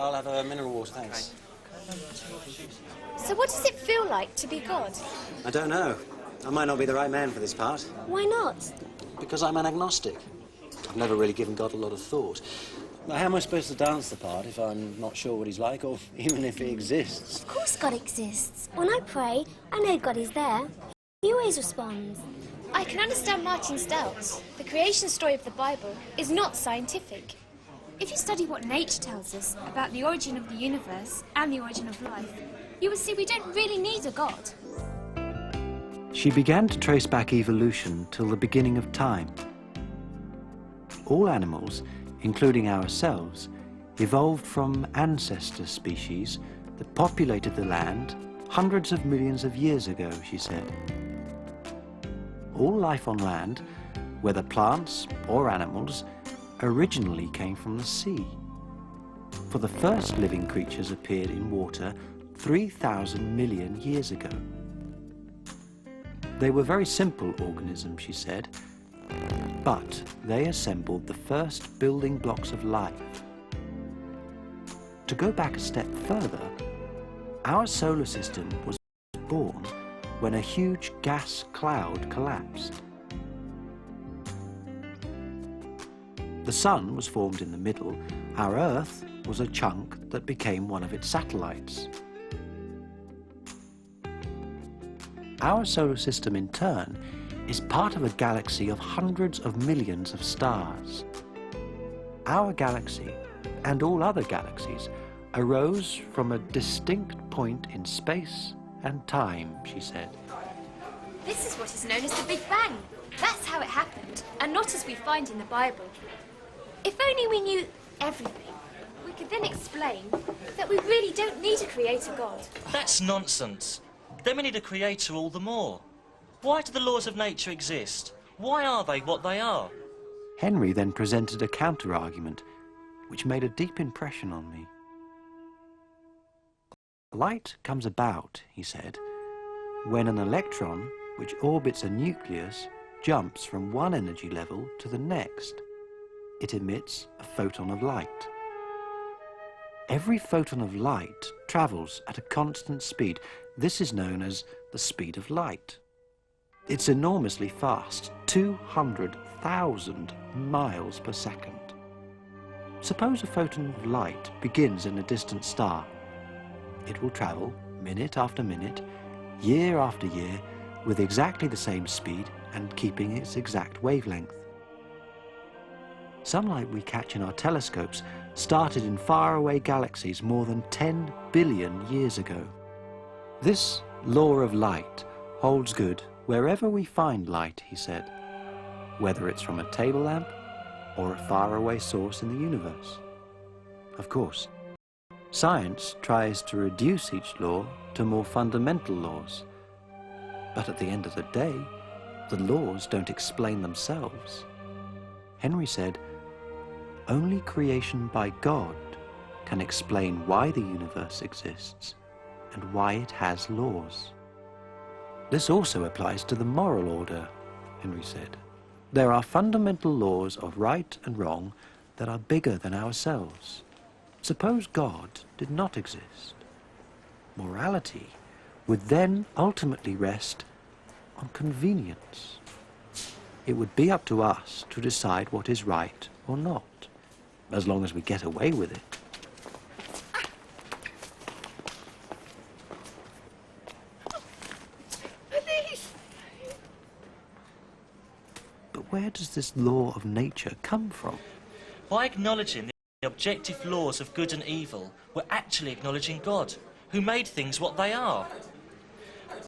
I'll have a mineral water, thanks. So what does it feel like to be God? I don't know. I might not be the right man for this part. Why not? Because I'm an agnostic. I've never really given God a lot of thought. Now, how am I supposed to dance the part if I'm not sure what he's like, or even if he exists? Of course God exists. When I pray, I know God is there. He always responds. I can understand Martin's doubts. The creation story of the Bible is not scientific. If you study what nature tells us about the origin of the universe and the origin of life, you will see we don't really need a God. She began to trace back evolution till the beginning of time. All animals, including ourselves, evolved from ancestor species that populated the land hundreds of millions of years ago, she said. All life on land, whether plants or animals, originally came from the sea. For the first living creatures appeared in water 3,000 million years ago. They were very simple organisms, she said, but they assembled the first building blocks of life. To go back a step further, our solar system was born when a huge gas cloud collapsed. The Sun was formed in the middle. Our Earth was a chunk that became one of its satellites. Our solar system, in turn, is part of a galaxy of hundreds of millions of stars. Our galaxy, and all other galaxies, arose from a distinct point in space and time, she said. This is what is known as the Big Bang. That's how it happened, and not as we find in the Bible. If only we knew everything, we could then explain that we really don't need a creator God. That's nonsense. Then we need a creator all the more. Why do the laws of nature exist? Why are they what they are? Henry then presented a counter-argument, which made a deep impression on me. Light comes about, he said, when an electron, which orbits a nucleus, jumps from one energy level to the next. It emits a photon of light. Every photon of light travels at a constant speed. This is known as the speed of light. It's enormously fast, 200,000 miles per second. Suppose a photon of light begins in a distant star. It will travel minute after minute, year after year, with exactly the same speed and keeping its exact wavelength. Some light we catch in our telescopes started in faraway galaxies more than 10 billion years ago. This law of light holds good wherever we find light, he said, whether it's from a table lamp or a faraway source in the universe. Of course, science tries to reduce each law to more fundamental laws, but at the end of the day, the laws don't explain themselves. Henry said, only creation by God can explain why the universe exists and why it has laws. This also applies to the moral order, Henry said. There are fundamental laws of right and wrong that are bigger than ourselves. Suppose God did not exist. Morality would then ultimately rest on convenience. It would be up to us to decide what is right or not, as long as we get away with it. But where does this law of nature come from? By acknowledging the objective laws of good and evil, we're actually acknowledging God, who made things what they are.